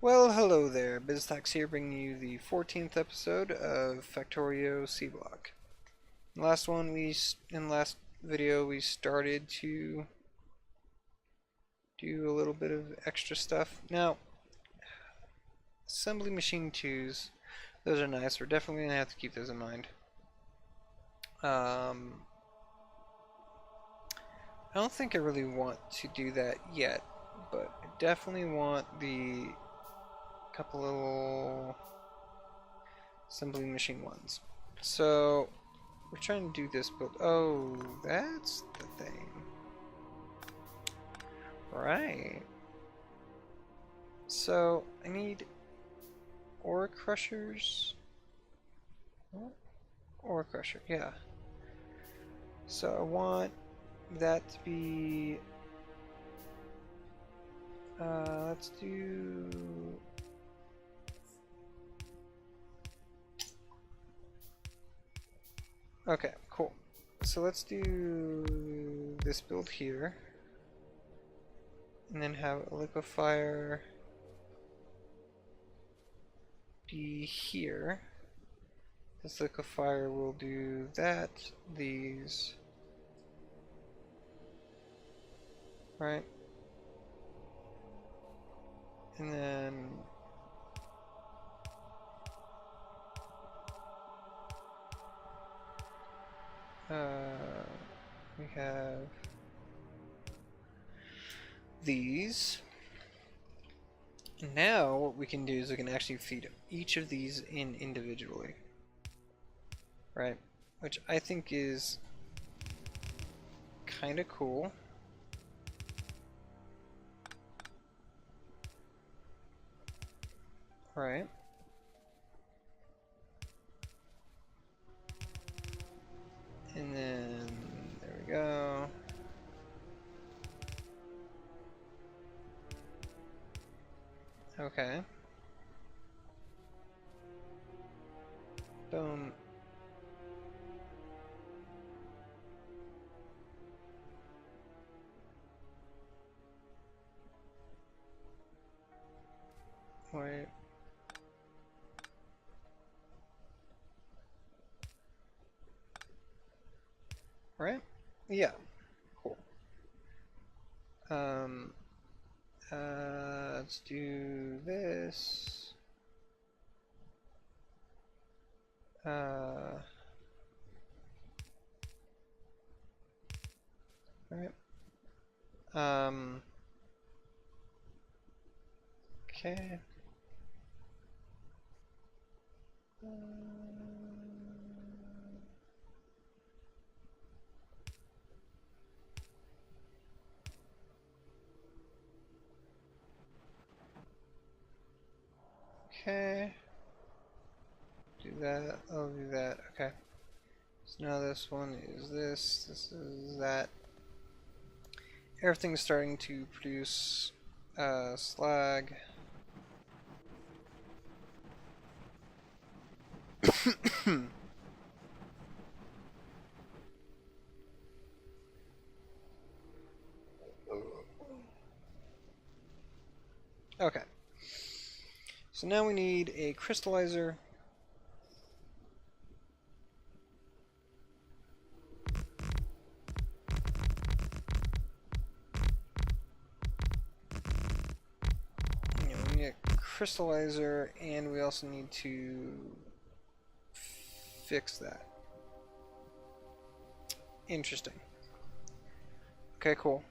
Well, hello there. BizTax here, bringing you the 14th episode of Factorio Seablock. In the last video, we started to do a little bit of extra stuff. Now, assembly machine 2s, those are nice. We're definitely gonna have to keep those in mind. I don't think I really want to do that yet, but I definitely want the couple little assembly machine ones. So we're trying to do this build. Oh, that's the thing. Right. So I need ore crushers. What? Ore crusher, yeah. So I want that to be. Let's do. Okay, cool. So let's do this build here. And then have a liquefier be here. This liquefier will do that, these. Right? And then we have these. And now what we can do is we can actually feed each of these in individually. Right? Which I think is kind of cool. Right? And then there we go. Okay. Boom. Wait. Right? Yeah. Cool. Um, let's do this. Right. Um, okay. Okay. Do that. I'll do that. Okay. So now this one is this. This is that. Everything's starting to produce slag. Okay. So now we need a crystallizer. We need a crystallizer, and we also need to fix that. Interesting. Okay, cool.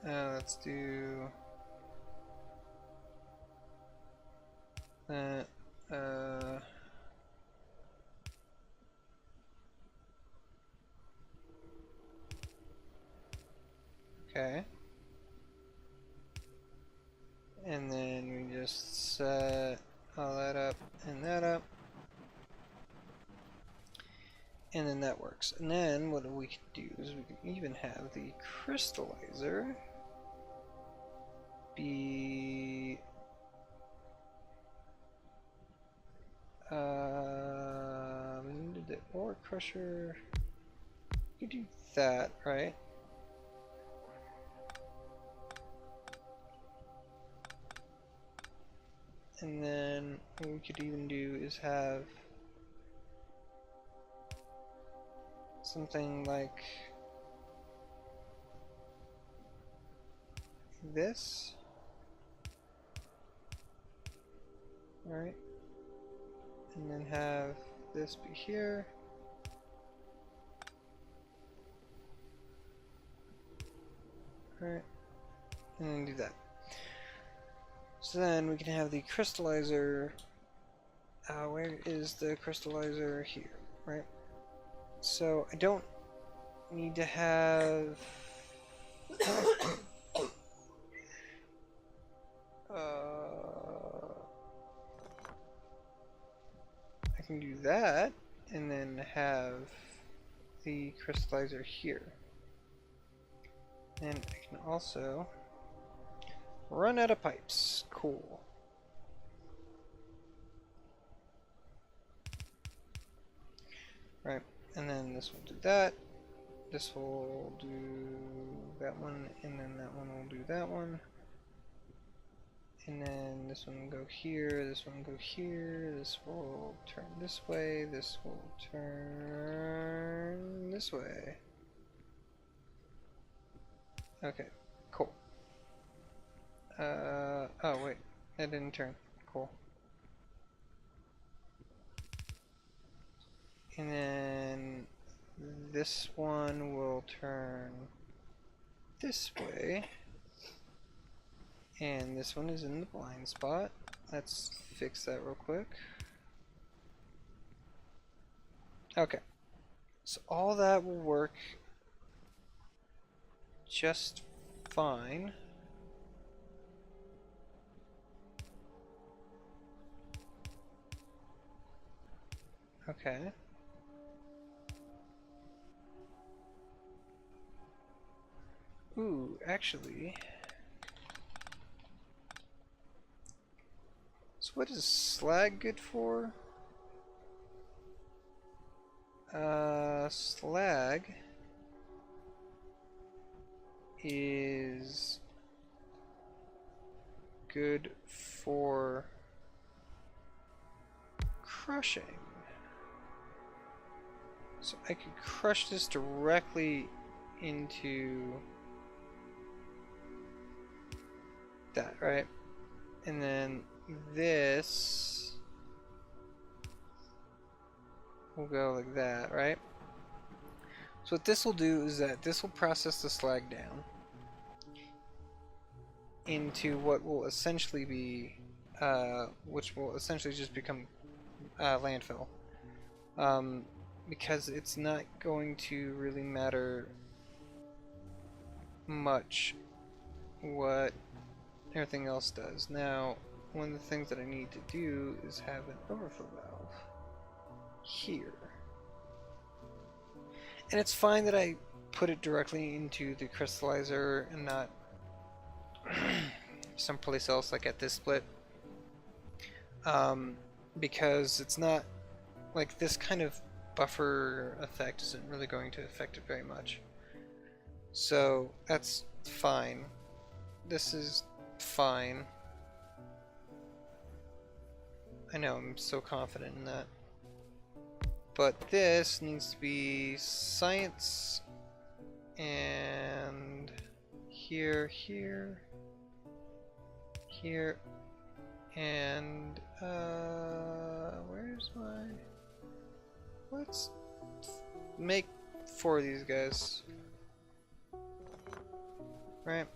Let's do that. Okay. And then we just set all that up and that up. And then that works. And then what we can do is we can even have the crystallizer be ore crusher. You do that, right? And then what we could even do is have something like this. Alright. And then have this be here. Alright. And then do that. So then we can have the crystallizer. Where is the crystallizer? Here, right? So I don't need to have. I can do that and then have the crystallizer here. And I can also run out of pipes. Cool. Right, and then this will do that. This will do that one, and then that one will do that one. And then this one will go here, this one will go here, this will turn this way, this will turn this way. Okay, cool. Oh wait, that didn't turn. Cool. And then this one will turn this way. And this one is in the blind spot. Let's fix that real quick. Okay. So all that will work just fine. Okay. Ooh, actually. So what is slag good for? Slag is good for crushing. So I could crush this directly into that, right? And then this will go like that, right? So what this will do is that this will process the slag down into what will essentially be, which will essentially just become landfill. Because it's not going to really matter much what everything else does. Now, one of the things that I need to do is have an overflow valve here. And it's fine that I put it directly into the crystallizer and not someplace else like at this split. Because it's not like this kind of buffer effect isn't really going to affect it very much. So that's fine. This is fine. I know, I'm so confident in that. But this needs to be science and here, here, here, and where's my... Let's make 4 of these guys. Right?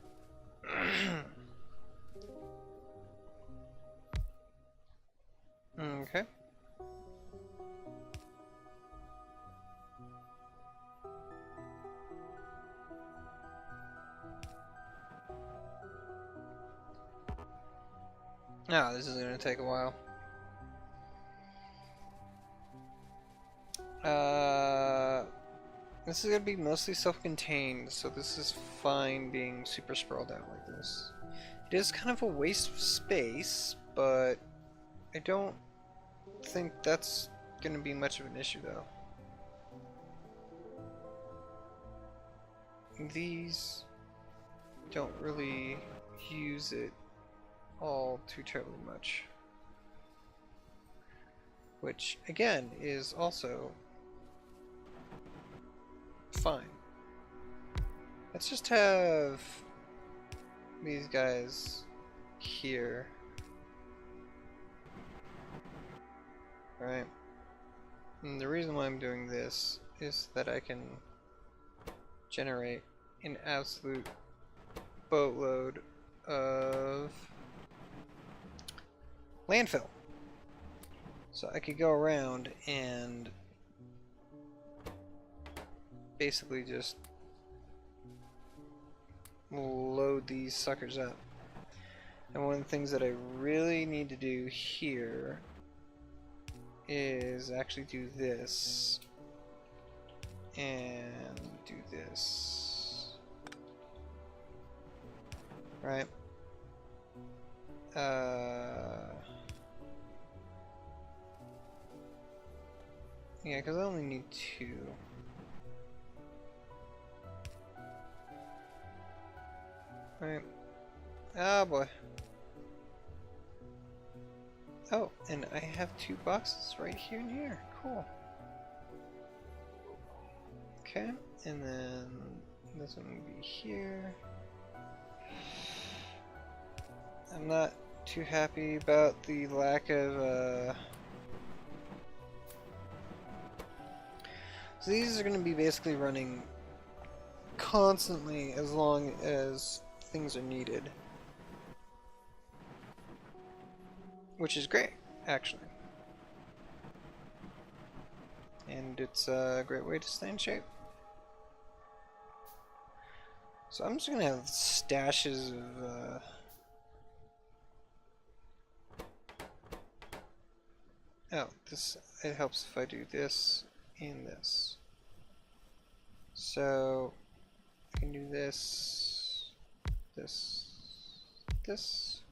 Okay. Ah, this is gonna take a while. This is gonna be mostly self-contained, so this is fine being super sprawled out like this. It is kind of a waste of space, but I don't think that's gonna be much of an issue though. these don't really use it all too terribly much. Which, again, is also fine. Let's just have these guys here. Right? And the reason why I'm doing this is that I can generate an absolute boatload of landfill. So I could go around and basically just load these suckers up. And one of the things that I really need to do here is actually do this and do this. Right? Yeah, because I only need 2. Right. Ah, boy. Oh, and I have 2 boxes right here and here. Cool. Okay, and then this one will be here. I'm not too happy about the lack of, So these are going to be basically running constantly as long as things are needed. Which is great, actually. And it's a great way to stay in shape. So I'm just going to have stashes of... Oh, this, it helps if I do this and this. So I can do this, this, this.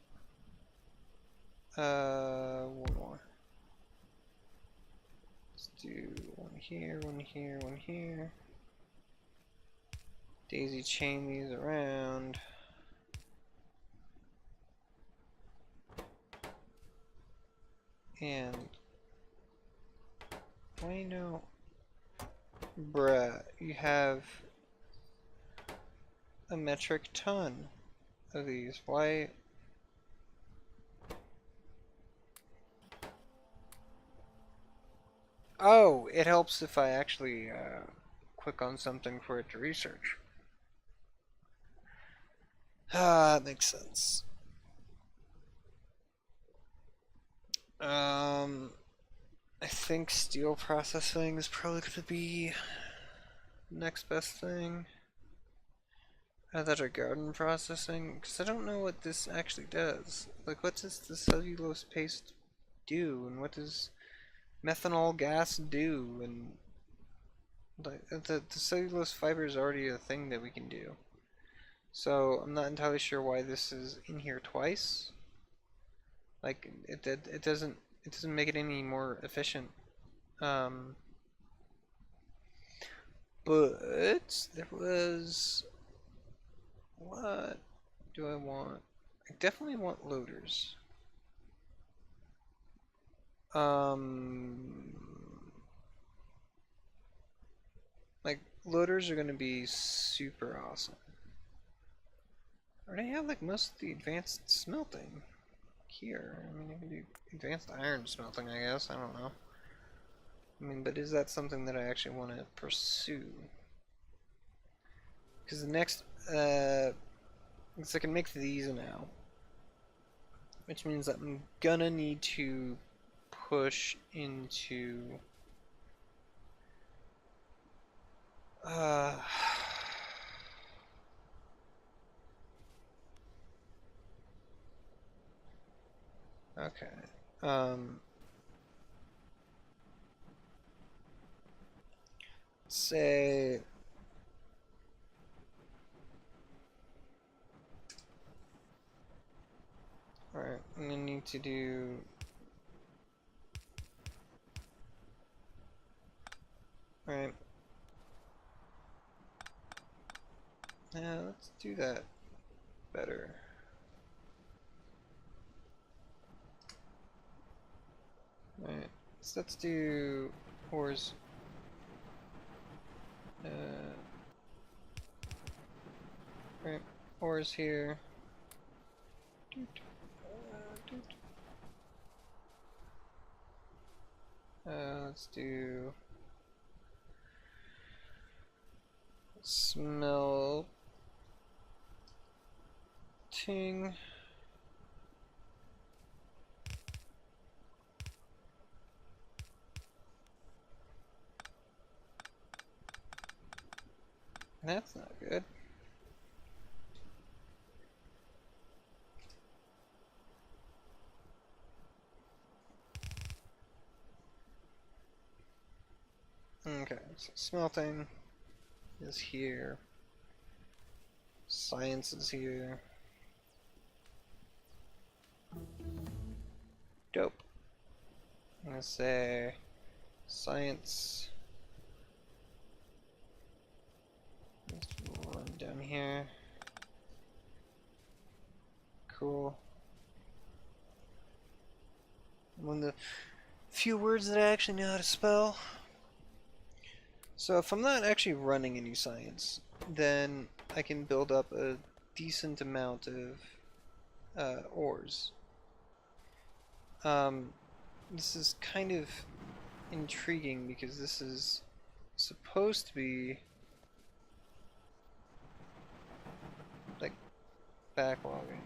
One more. Let's do one here, one here, one here. Daisy chain these around. And why no? Bruh, you have a metric ton of these. Why? Oh, it helps if I actually click on something for it to research. Ah, that makes sense. I think steel processing is probably going to be the next best thing. That or garden processing, because I don't know what this actually does. Like, what does the cellulose paste do, and what does methanol gas do, and like, the cellulose fiber is already a thing that we can do. So I'm not entirely sure why this is in here twice. Like, it doesn't make it any more efficient. But there was, what do I want? I definitely want loaders. Like, loaders are gonna be super awesome. Or do I have like most of the advanced smelting here? I mean, I can do advanced iron smelting, I guess. I don't know. I mean, but is that something that I actually want to pursue? Because the next, because I can make these now, which means that I'm gonna need to push into okay. Say alright, I'm gonna need to do right. Yeah, let's do that better. Alright, so let's do ores. Right, ores here. Let's do smelting. That's not good. Okay, so smelting is here. Science is here. Dope. I'm gonna say science. Let's run down here. Cool. One of the few words that I actually know how to spell. So if I'm not actually running any science, then I can build up a decent amount of ores. This is kind of intriguing because this is supposed to be like backlogging.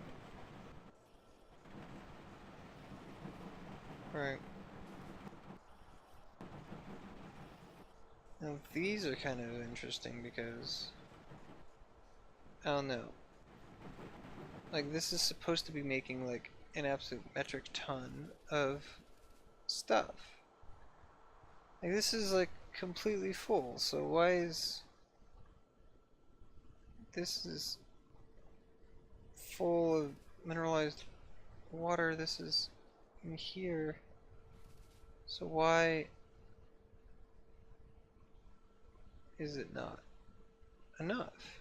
Right. Now these are kind of interesting because I don't know. Like this is supposed to be making like an absolute metric ton of stuff. Like this is like completely full, so why is this is full of mineralized water, this is in here, so why is it not enough?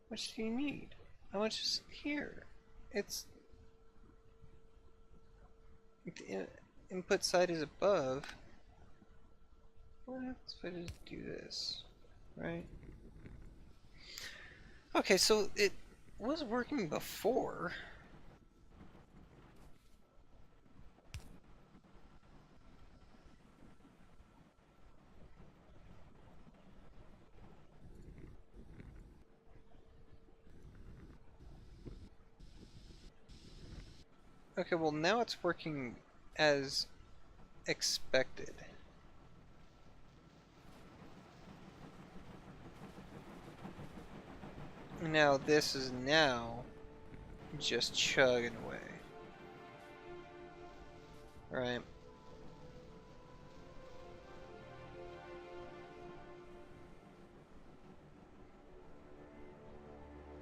How much do you need? How much is here? It's the input side is above. What happens if I just do this? Right? Okay, so it was working before. Okay, well now it's working as expected. Now this is now just chugging away. Right.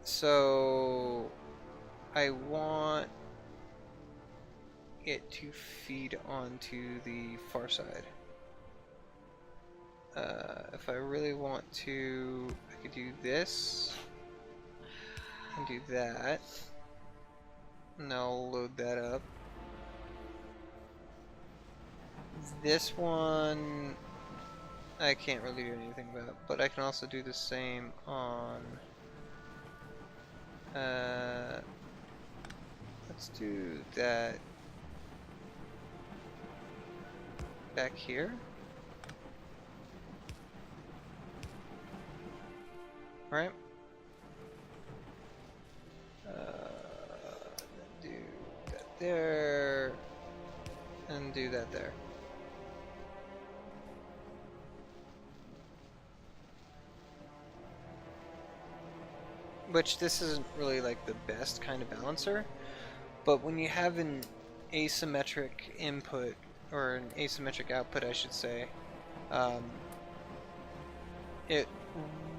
So I want it to feed onto the far side. If I really want to, I could do this and do that. And I'll load that up. This one I can't really do anything about, but I can also do the same on let's do that back here. Right? Do that there, and do that there. Which this isn't really like the best kind of balancer, but when you have an asymmetric input, or an asymmetric output I should say, it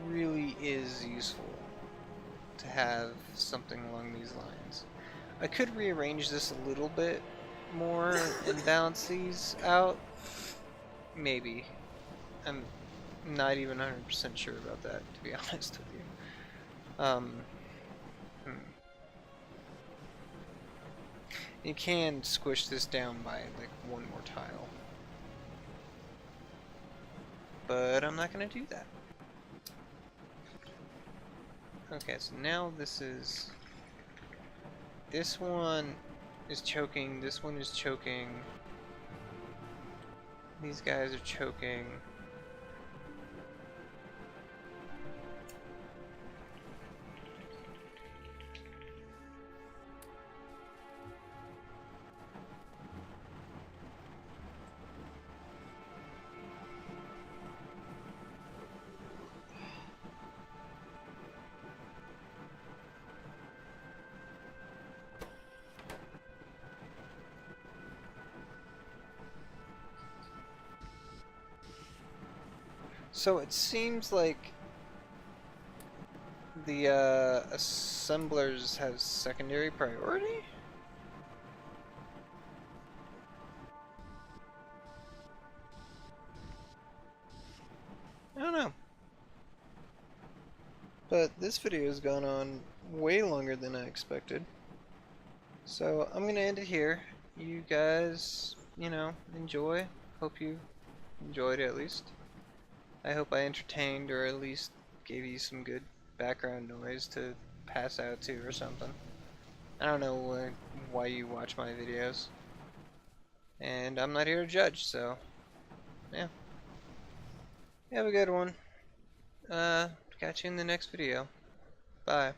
really is useful to have something along these lines. I could rearrange this a little bit more and balance these out. Maybe. not even 100% sure about that, to be honest with you. Hmm. You can squish this down by like one more tile, but I'm not gonna do that. Okay, so now this one is choking, this one is choking, these guys are choking. So it seems like the assemblers have secondary priority? I don't know. But this video has gone on way longer than I expected. So I'm gonna end it here. You guys, enjoy. Hope you enjoyed at least. I hope I entertained or at least gave you some good background noise to pass out to or something. I don't know why you watch my videos. And I'm not here to judge, so yeah. Have a good one. Catch you in the next video. Bye.